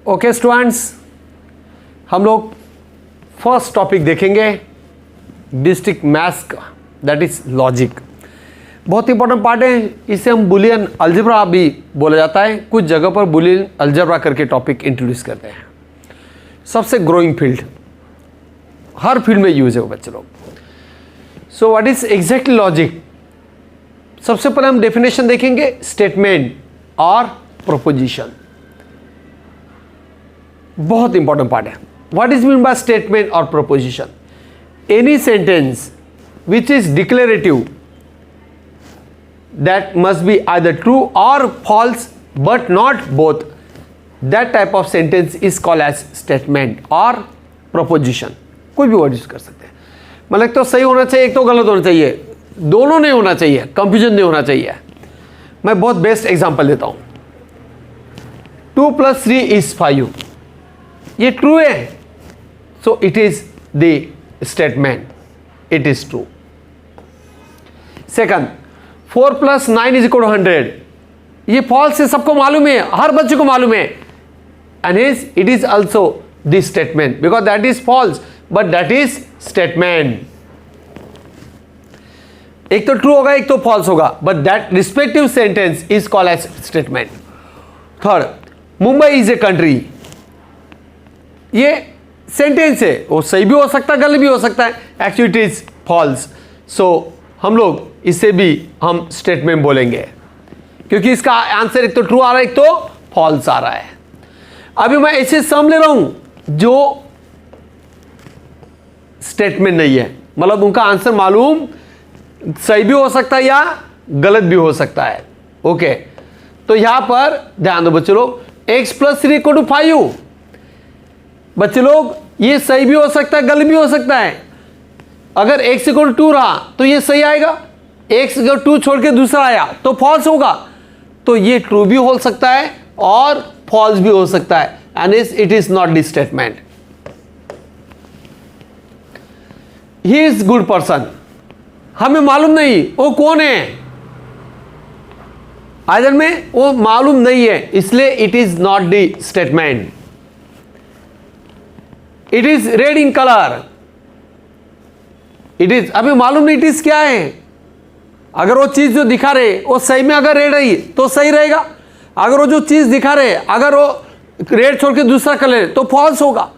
Okay students, हम लोग first topic देखेंगे डिस्ट्रिक्ट मैथ्स का, दैट इज लॉजिक। बहुत इंपॉर्टेंट पार्ट है, इसे हम बुलियन अलजेब्रा भी बोला जाता है। कुछ जगह पर बुलियन अलजेब्रा करके टॉपिक इंट्रोड्यूस करते हैं। सबसे ग्रोइंग फील्ड, हर फील्ड में यूज है वो बच्चे लोग। So what is exactly logic? सबसे पहले हम डेफिनेशन देखेंगे, स्टेटमेंट और प्रोपोजिशन। बहुत इंपॉर्टेंट पार्ट है। What is mean by statement और proposition? Any sentence which is declarative that must be either true or false but not both, that type of sentence is called as statement or proposition। कोई भी word use कर सकते हैं। मतलब एक तो सही होना चाहिए, एक तो गलत होना चाहिए, दोनों नहीं होना चाहिए, कंफ्यूजन नहीं होना चाहिए। मैं बहुत बेस्ट एग्जांपल देता हूं। 2 + 3 = 5, ये ट्रू है, so it is the statement, it is true. Second, 4 + 9 = 100, ये फॉल्स है, सबको मालूम है, हर बच्चे को मालूम है। And it is also the statement because that is false but that is statement. एक तो ट्रू होगा, एक तो फॉल्स होगा, but that respective sentence is called as statement. Third, Mumbai is a country, ये सेंटेंस है, वो सही भी हो सकता है, गलत भी हो सकता है, एक्चुअली इट इज फॉल्स। सो हम लोग इसे भी हम स्टेटमेंट बोलेंगे क्योंकि इसका आंसर एक तो ट्रू आ रहा है, एक तो फॉल्स आ रहा है। अभी मैं ऐसे सम ले रहा हूं जो स्टेटमेंट नहीं है, मतलब उनका आंसर मालूम सही भी हो सकता है या गलत भी हो सकता है। ओके, तो यहां पर ध्यान दो बच्चे लोग, x + 3 = 5। बच्चे लोग ये सही भी हो सकता है, गलत भी हो सकता है। अगर x = 2 रहा तो ये सही आएगा, x = 2 छोड़ के दूसरा आया तो फॉल्स होगा। तो ये ट्रू भी हो सकता है और फॉल्स भी हो सकता है, and it is not the statement. He is good person, हमें मालूम नहीं वो कौन है, आदर में वो मालूम नहीं है, इसलिए it is not the statement. It is red in colour, it is, अभी मालूम नहीं इट इज क्या है। अगर वो चीज जो दिखा रहे वो सही में अगर रेड रही तो सही रहेगा, अगर वो जो चीज दिखा रहे अगर वो रेड छोड़ के दूसरा कलर तो फॉल्स होगा।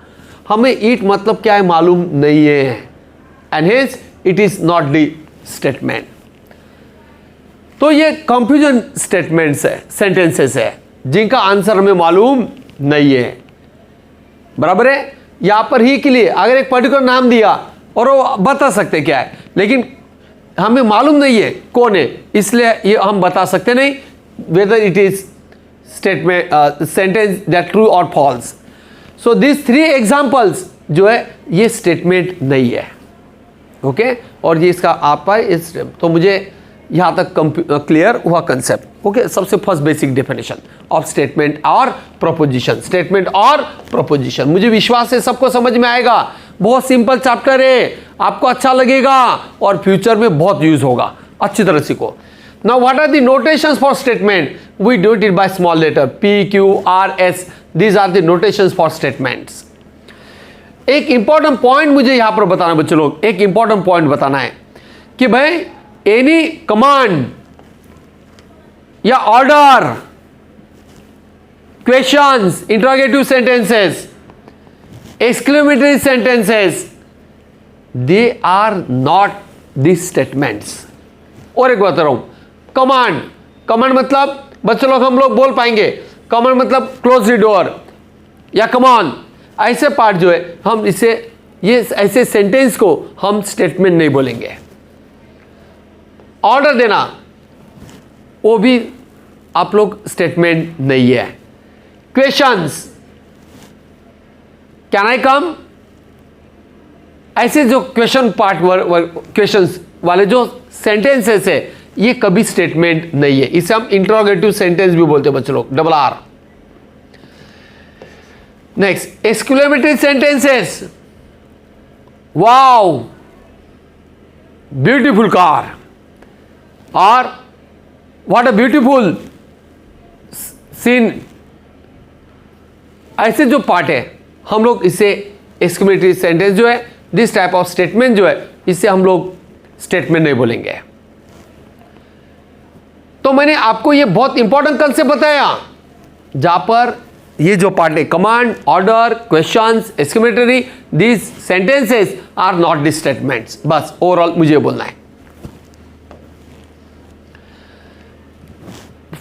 हमें इट मतलब क्या है मालूम नहीं है, and hence it is not the statement. तो ये कंफ्यूजन स्टेटमेंट्स है, सेंटेंसेस है जिनका आंसर हमें मालूम नहीं है। बराबर है। यहां पर ही के लिए अगर एक पर्टिकुलर नाम दिया और वो बता सकते क्या है, लेकिन हमें मालूम नहीं है कौन है, इसलिए ये हम बता सकते नहीं whether it is statement sentence that true और फॉल्स। सो दिस 3 एग्जांपल्स जो है ये स्टेटमेंट नहीं है। ओके, और ये इसका आपका इस, तो मुझे यहां तक क्लियर हुआ कंसेप्ट। ओके, सबसे first basic definition of statement और प्रोपोजिशन। स्टेटमेंट और प्रोपोजिशन, मुझे विश्वास है सबको समझ में आएगा। बहुत सिंपल चैप्टर है, आपको अच्छा लगेगा और फ्यूचर में बहुत यूज होगा, अच्छी तरह सीखो। Now what are the notations for statement? We do it by small letter P, Q, R, S, these are the notations for statements. एक इंपॉर्टेंट पॉइंट मुझे यहां पर बताना बच्चे लोग, एक इंपॉर्टेंट पॉइंट बताना है कि भाई एनी कमांड या order, questions, interrogative sentences, exclamatory sentences, they are not these statements। और एक बता रहा हूं, कमांड, कमांड मतलब बच्चे लोग हम लोग बोल पाएंगे, कमांड मतलब क्लोज द डोर या कमान, ऐसे पार्ट जो है हम इसे, ये ऐसे सेंटेंस को हम स्टेटमेंट नहीं बोलेंगे। ऑर्डर देना वो भी आप लोग स्टेटमेंट नहीं है। क्वेश्चंस, कैन आई कम, ऐसे जो क्वेश्चन पार्ट क्वेश्चंस वाले जो सेंटेंसेस है ये कभी स्टेटमेंट नहीं है, इसे हम इंटरोगेटिव सेंटेंस भी बोलते हैं बच्चों लोग, RR। Next, exclamatory sentences, wow beautiful car, और व्हाट अ ब्यूटीफुल सीन ऐसे जो पार्ट है हम लोग इसे एक्सक्लेमेटरी सेंटेंस जो है, दिस टाइप ऑफ स्टेटमेंट जो है, इसे हम लोग स्टेटमेंट नहीं बोलेंगे। तो मैंने आपको ये बहुत इंपॉर्टेंट कंसेप्ट बताया, जहां पर ये जो पार्ट है command, order, questions, exclamatory, these sentences are not the statements. बस ओवरऑल मुझे बोलना है।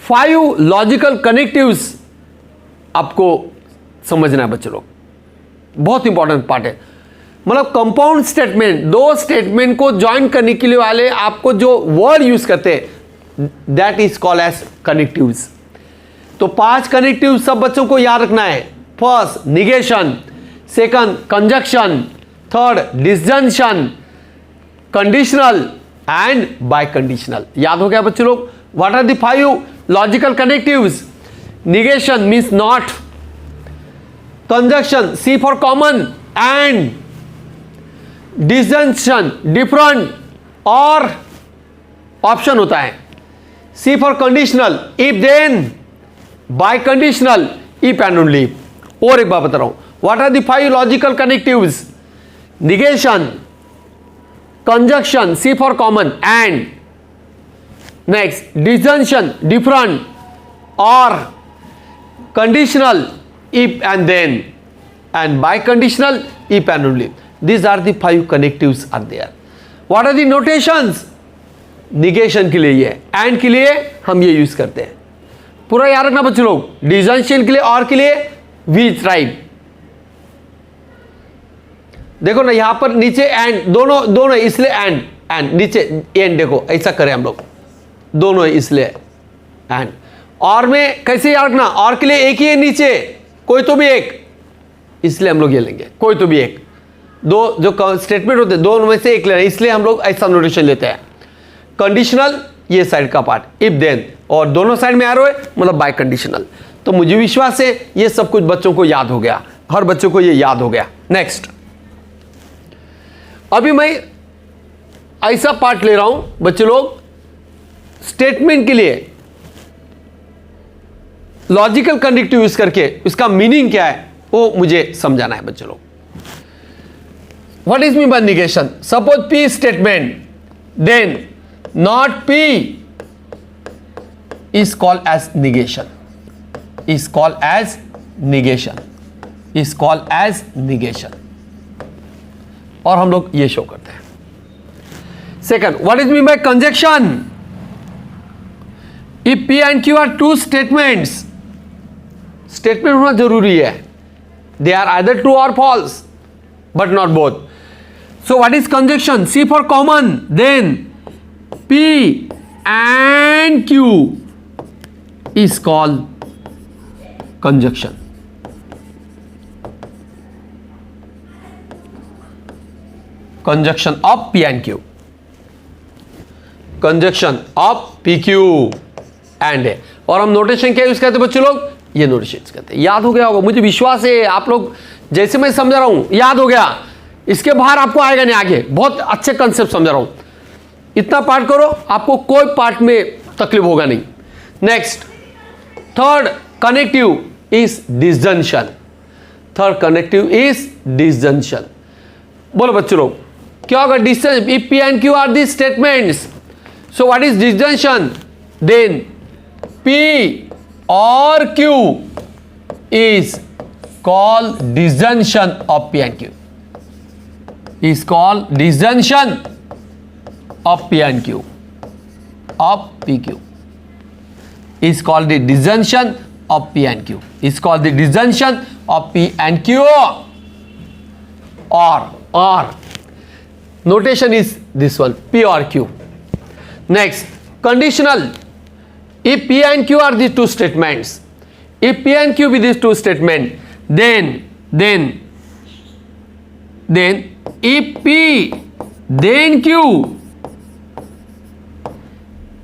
5 लॉजिकल कनेक्टिव्स आपको समझना है बच्चों लोग, बहुत इंपॉर्टेंट पार्ट है। मतलब कंपाउंड स्टेटमेंट, 2 स्टेटमेंट को ज्वाइन करने के लिए वाले आपको जो वर्ड यूज करते हैं, that is called as connectives. तो 5 कनेक्टिव सब बच्चों को याद रखना है। First negation, second conjunction, third disjunction, conditional and biconditional. याद हो गया बच्चों लोग? What are the 5 logical connectives? Negation means not, conjunction C for common, and disjunction different, और ऑप्शन होता है C for conditional, if then, biconditional, if and only. और एक बार बता रहा हूं, what are the 5 logical connectives? Negation, conjunction C for common, and next disjunction different, और conditional if and then, and by conditional if and only. These are the 5 connectives are there. What are the notations? Negation के लिए ये, and के लिए हम ये use करते हैं। पूरा याद रखना बच्चों लोग। डिसजंक्शन के लिए और के लिए वी ट्राइड। देखो ना यहां पर नीचे एंड, दोनों इसलिए एंड नीचे एंड, देखो ऐसा करें हम लोग, दोनों इसलिए एंड। और में कैसे याद रखना? और के लिए एक ही है नीचे, कोई तो भी एक, इसलिए हम लोग ये लेंगे, कोई तो भी एक। 2 जो स्टेटमेंट होते हैं दोनों में से एक लेना, इसलिए हम लोग ऐसा नोटेशन लेते हैं। कंडीशनल ये साइड का पार्ट, इफ देन, और दोनों साइड में एरो है मतलब बाय कंडीशनल। तो मुझे विश्वास है ये सब कुछ बच्चों को याद हो गया, हर बच्चों को ये याद हो गया। नेक्स्ट, अभी मैं ऐसा पार्ट ले रहा हूं बच्चे लोग, स्टेटमेंट के लिए लॉजिकल कनेक्टिव यूज करके उसका मीनिंग क्या है वो मुझे समझाना है बच्चों लोग। What is mean by negation? Suppose P statement, then not P is called as negation, is called as negation, is called as negation, और हम लोग ये शो करते हैं। Second, what is mean by conjunction? If P and Q are 2 statements, statement होना जरूरी है, they are either true और false but not both. So what is conjunction? C for common, then P and Q is called conjunction. Conjunction of P and Q, conjunction of P Q and है। और हम notation क्या use करते हैं बच्चों लोग? ये नोटेशन कहते हैं। याद हो गया होगा, मुझे विश्वास है आप लोग जैसे मैं समझा रहा हूं याद हो गया, इसके बाहर आपको आएगा नहीं आगे। बहुत अच्छे कंसेप्ट समझा रहा हूं, इतना पार्ट करो आपको कोई पार्ट में तकलीफ होगा नहीं। Next, third connective is disjunction, third connective is disjunction. बोलो बच्चों लोग क्या होगा? Disjunction, if P and Q are the statements, so what is disjunction? Then P or Q is called disjunction of P and Q, is called disjunction of P and Q, of PQ, is called the disjunction of P and Q, is called the disjunction of P and Q, or notation is this one, P or Q. Next, conditional. If P and Q are these 2 statements, if P and Q be these 2 statements, then if P then Q,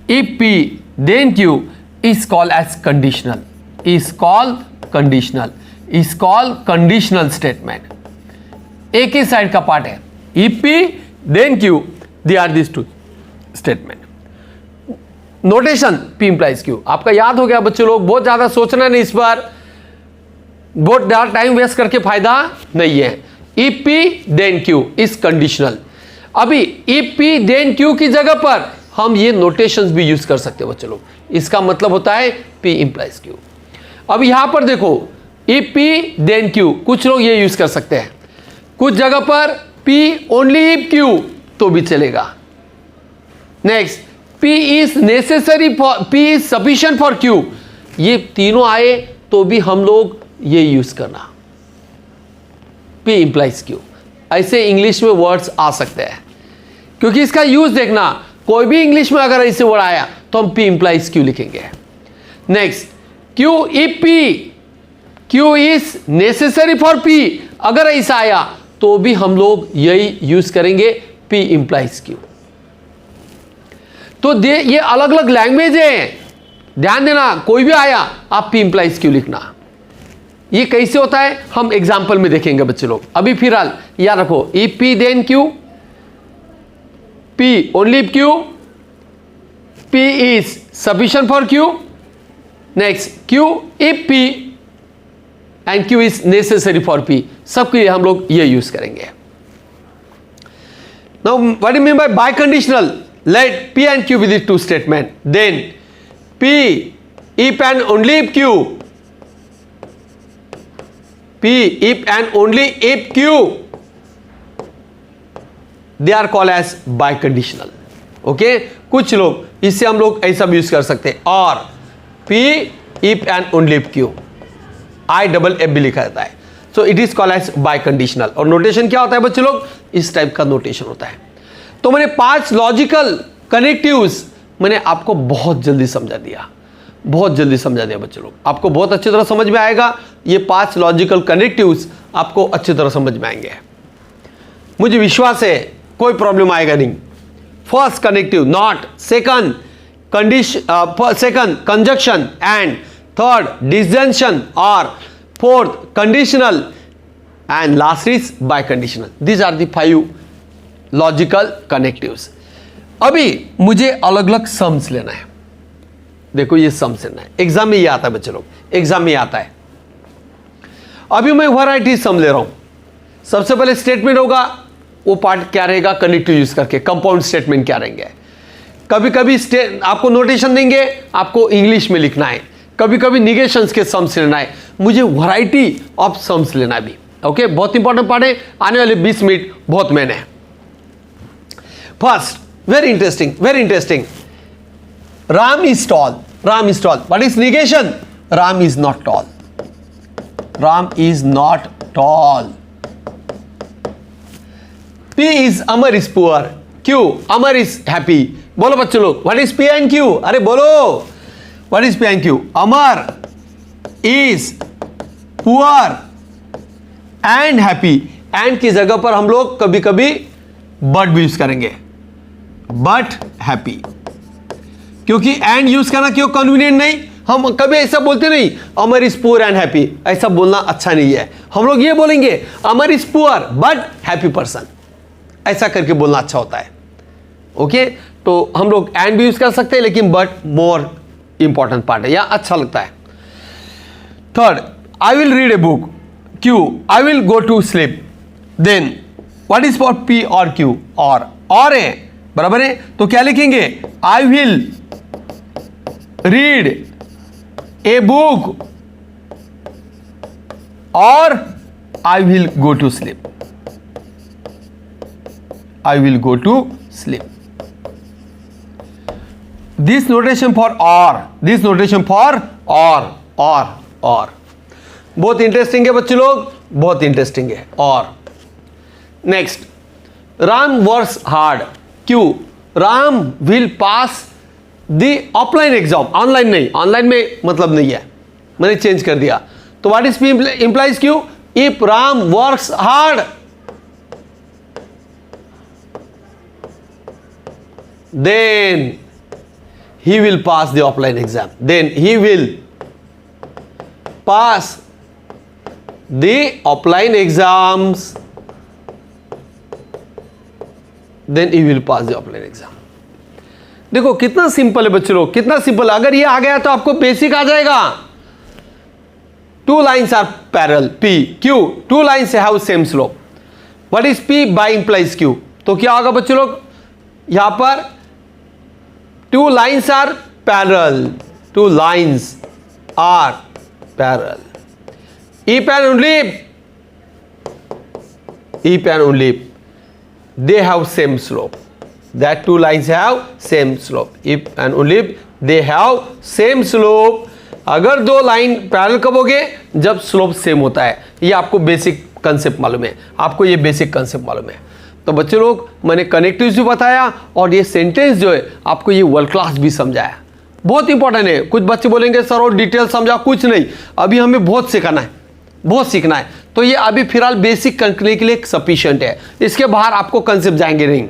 if P then Q is called as conditional, is called conditional, is called conditional statement. एक ही side का part है, if P then Q, they are these 2 statement. Notation P implies Q आपका याद हो गया बच्चों लोग, बहुत ज्यादा सोचना नहीं इस बार। बहुत ज़्यादा टाइम वेस्ट करके फायदा नहीं है। If P then Q is conditional. अभी इफ पी देन क्यू की जगह पर हम ये नोटेशंस भी यूज कर सकते हैं बच्चों लोग। इसका मतलब होता है पी इंप्लाइज क्यू। अब यहां पर देखो इफ पी देन क्यू, कुछ लोग ये यूज कर सकते हैं, कुछ जगह पर पी ओनली इफ क्यू तो भी चलेगा। Next P is necessary for, P is sufficient for Q, ये तीनों आए तो भी हम लोग ये यूज करना, पी इंप्लाइज क्यू। ऐसे इंग्लिश में वर्ड्स आ सकते हैं, क्योंकि इसका यूज देखना, कोई भी इंग्लिश में अगर ऐसे वर्ड आया तो हम पी इंप्लाइज क्यू लिखेंगे। Next Q if P, Q is necessary for P, अगर ऐसा आया तो भी हम लोग यही यूज करेंगे, पी इंप्लाइज क्यू। तो ये अलग अलग लैंग्वेज है, ध्यान देना, कोई भी आया आप पी इंप्लाइज क्यू लिखना। ये कैसे होता है हम एग्जाम्पल में देखेंगे बच्चे लोग। अभी फिलहाल याद रखो, if P then Q, P only Q, P is sufficient for Q, next Q if P and Q is necessary for P, सबके लिए हम लोग ये यूज करेंगे। Now what do you mean by biconditional? Let P and Q with the two statement, then P if and only if Q, P if and only if Q, they are called as biconditional. Okay, कुछ लोग इससे हम लोग ऐसा भी use कर सकते हैं, और P if and only if Q, I-double-F भी लिखा जाता है, so it is called as biconditional. और नोटेशन क्या होता है बच्चे लोग? इस टाइप का नोटेशन होता है। तो मैंने 5 लॉजिकल कनेक्टिव्स मैंने आपको बहुत जल्दी समझा दिया, बहुत जल्दी समझा दिया बच्चे लोग, आपको बहुत अच्छी तरह समझ में आएगा। ये 5 लॉजिकल कनेक्टिव्स आपको अच्छी तरह समझ में आएंगे, मुझे विश्वास है, कोई प्रॉब्लम आएगा नहीं। First connective not, second condition, second conjunction, and third disjunction, और fourth conditional, and last is biconditional. These are the 5 logical connectives. अभी मुझे अलग अलग सम्स लेना है। देखो ये सम्स लेना है, एग्जाम में ये आता है बच्चे लोग, एग्जाम में आता है। अभी मैं वैरायटी सम ले रहा हूं। सबसे पहले स्टेटमेंट होगा, वो पार्ट क्या रहेगा, कनेक्टिव यूज करके कंपाउंड स्टेटमेंट क्या रहेंगे। कभी कभी आपको नोटेशन देंगे, आपको इंग्लिश में लिखना है, कभी कभी निगेशंस के सम्स लेना है, मुझे वैरायटी ऑफ सम्स लेना भी। ओके, बहुत इंपॉर्टेंट पार्ट है, आने वाले 20 मिनट बहुत मेन है। First, very interesting, very interesting, Ram is tall. Ram is tall. What is negation? Ram is not tall. Ram is not tall. P is Amar is poor. Q, Amar is happy. बोलो बच्चों लोग, what is P and Q? अरे बोलो, what is P and Q? Amar is poor and happy. And की जगह पर हम लोग कभी कभी but भी यूज करेंगे, but happy, क्योंकि एंड यूज करना क्यों कन्वीनियंट नहीं। हम कभी ऐसा बोलते नहीं Amar is poor and happy, ऐसा बोलना अच्छा नहीं है। हम लोग ये बोलेंगे Amar is poor but happy person, ऐसा करके बोलना अच्छा होता है। ओके, तो हम लोग एंड भी यूज कर सकते हैं, लेकिन बट मोर इंपॉर्टेंट पार्ट है, या अच्छा लगता है। Third, I will read a book. Q, I will go to sleep. Then what is for P और क्यू? और है, बराबर है, तो क्या लिखेंगे? I will read a book और I will go to sleep. I will go to sleep. This notation for और, दिस नोटेशन फॉर और बहुत इंटरेस्टिंग है बच्चे लोग, बहुत इंटरेस्टिंग है। और नेक्स्ट, राम वर्क्स हार्ड। क्यों? Ram will pass the offline exam, online नहीं, ऑनलाइन में मतलब नहीं है, मैंने चेंज कर दिया। तो what is implies Q? If Ram works hard then he will pass the offline exam, then he will pass the offline exams, then he will pass the offline exam। देखो कितना सिंपल है बच्चों लोग, कितना सिंपल। अगर ये आ गया तो आपको बेसिक आ जाएगा। 2 lines are parallel P Q, two lines have same slope. What is P by implies Q? तो क्या होगा बच्चे लोग, यहां पर two lines are parallel, two lines are parallel, if and only they have same slope, that two lines have same slope, if and only they have same slope। अगर दो line parallel कब होगे, जब स्लोप सेम होता है। ये आपको basic concept मालूम है, आपको ये बेसिक कंसेप्ट मालूम है। तो बच्चे लोग मैंने कनेक्टिव्स भी बताया और ये सेंटेंस जो है आपको ये वर्ल्ड क्लास भी समझाया, बहुत इंपॉर्टेंट है। कुछ बच्चे बोलेंगे सर और डिटेल समझा, कुछ नहीं, अभी हमें बहुत सीखना है, बहुत सीखना है। तो ये अभी फिलहाल बेसिक करने के लिए सफिशिएंट है, इसके बाहर आपको कंसेप्ट जाएंगे नहीं।